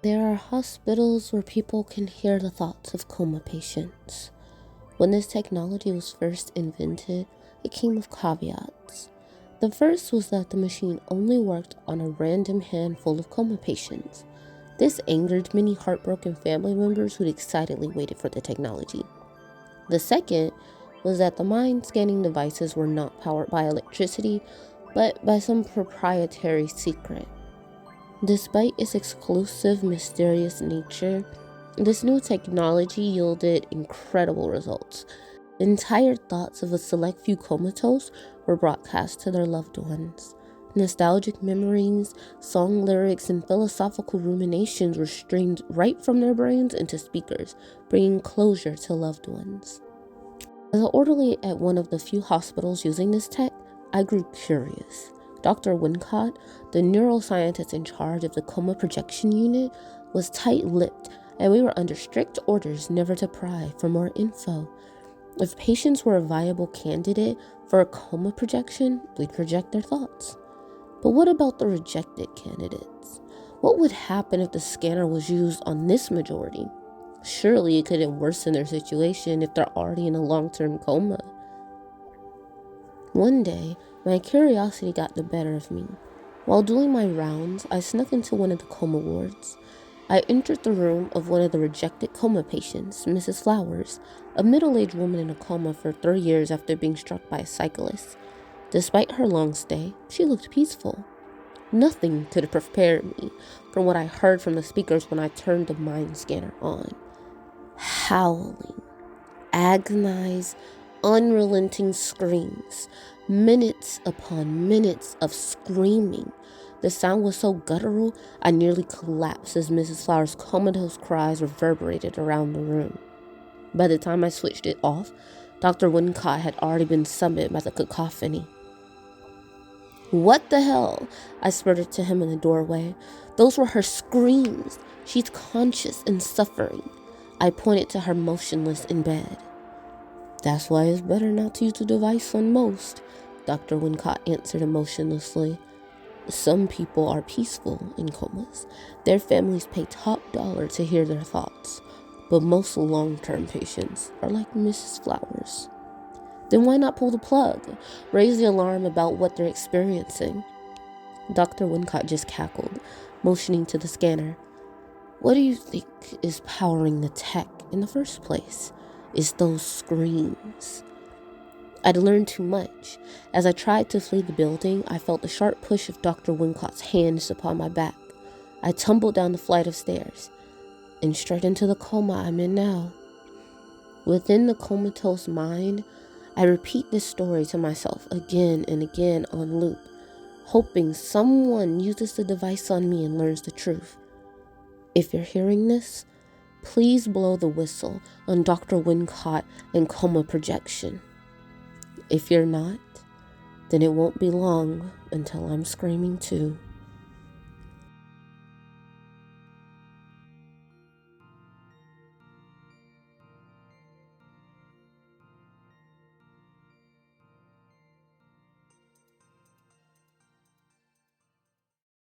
There are hospitals where people can hear the thoughts of coma patients. When this technology was first invented, it came with caveats. The first was that the machine only worked on a random handful of coma patients. This angered many heartbroken family members who'd excitedly waited for the technology. The second was that the mind scanning devices were not powered by electricity, but by some proprietary secret. Despite its exclusive, mysterious nature, this new technology yielded incredible results. Entire thoughts of a select few comatose were broadcast to their loved ones. Nostalgic memories, song lyrics, and philosophical ruminations were streamed right from their brains into speakers, bringing closure to loved ones. As an orderly at one of the few hospitals using this tech, I grew curious. Dr. Wincott, the neuroscientist in charge of the coma projection unit, was tight-lipped, and we were under strict orders never to pry for more info. If patients were a viable candidate for a coma projection, we'd project their thoughts. But what about the rejected candidates? What would happen if the scanner was used on this majority? Surely it couldn't worsen their situation if they're already in a long-term coma. One day, my curiosity got the better of me. While doing my rounds, I snuck into one of the coma wards. I entered the room of one of the rejected coma patients, Mrs. Flowers, a middle-aged woman in a coma for 3 years after being struck by a cyclist. Despite her long stay, she looked peaceful. Nothing could have prepared me for what I heard from the speakers when I turned the mind scanner on. Howling, agonized, unrelenting screams, minutes upon minutes of screaming. The sound was so guttural, I nearly collapsed as Mrs. Flower's comatose cries reverberated around the room. By the time I switched it off, Dr. Wincott had already been summoned by the cacophony. "What the hell?" I spurted to him in the doorway. "Those were her screams. She's conscious and suffering." I pointed to her motionless in bed. "That's why it's better not to use the device on most," Dr. Wincott answered emotionlessly. "Some people are peaceful in comas. Their families pay top dollar to hear their thoughts. But most long-term patients are like Mrs. Flowers." "Then why not pull the plug? Raise the alarm about what they're experiencing." Dr. Wincott just cackled, motioning to the scanner. "What do you think is powering the tech in the first place? It's those screams." I'd learned too much. As I tried to flee the building, I felt the sharp push of Dr. Wincott's hands upon my back. I tumbled down the flight of stairs and straight into the coma I'm in now. Within the comatose mind, I repeat this story to myself again and again on loop, hoping someone uses the device on me and learns the truth. If you're hearing this, please blow the whistle on Dr. Wincott and coma projection. If you're not, then it won't be long until I'm screaming too.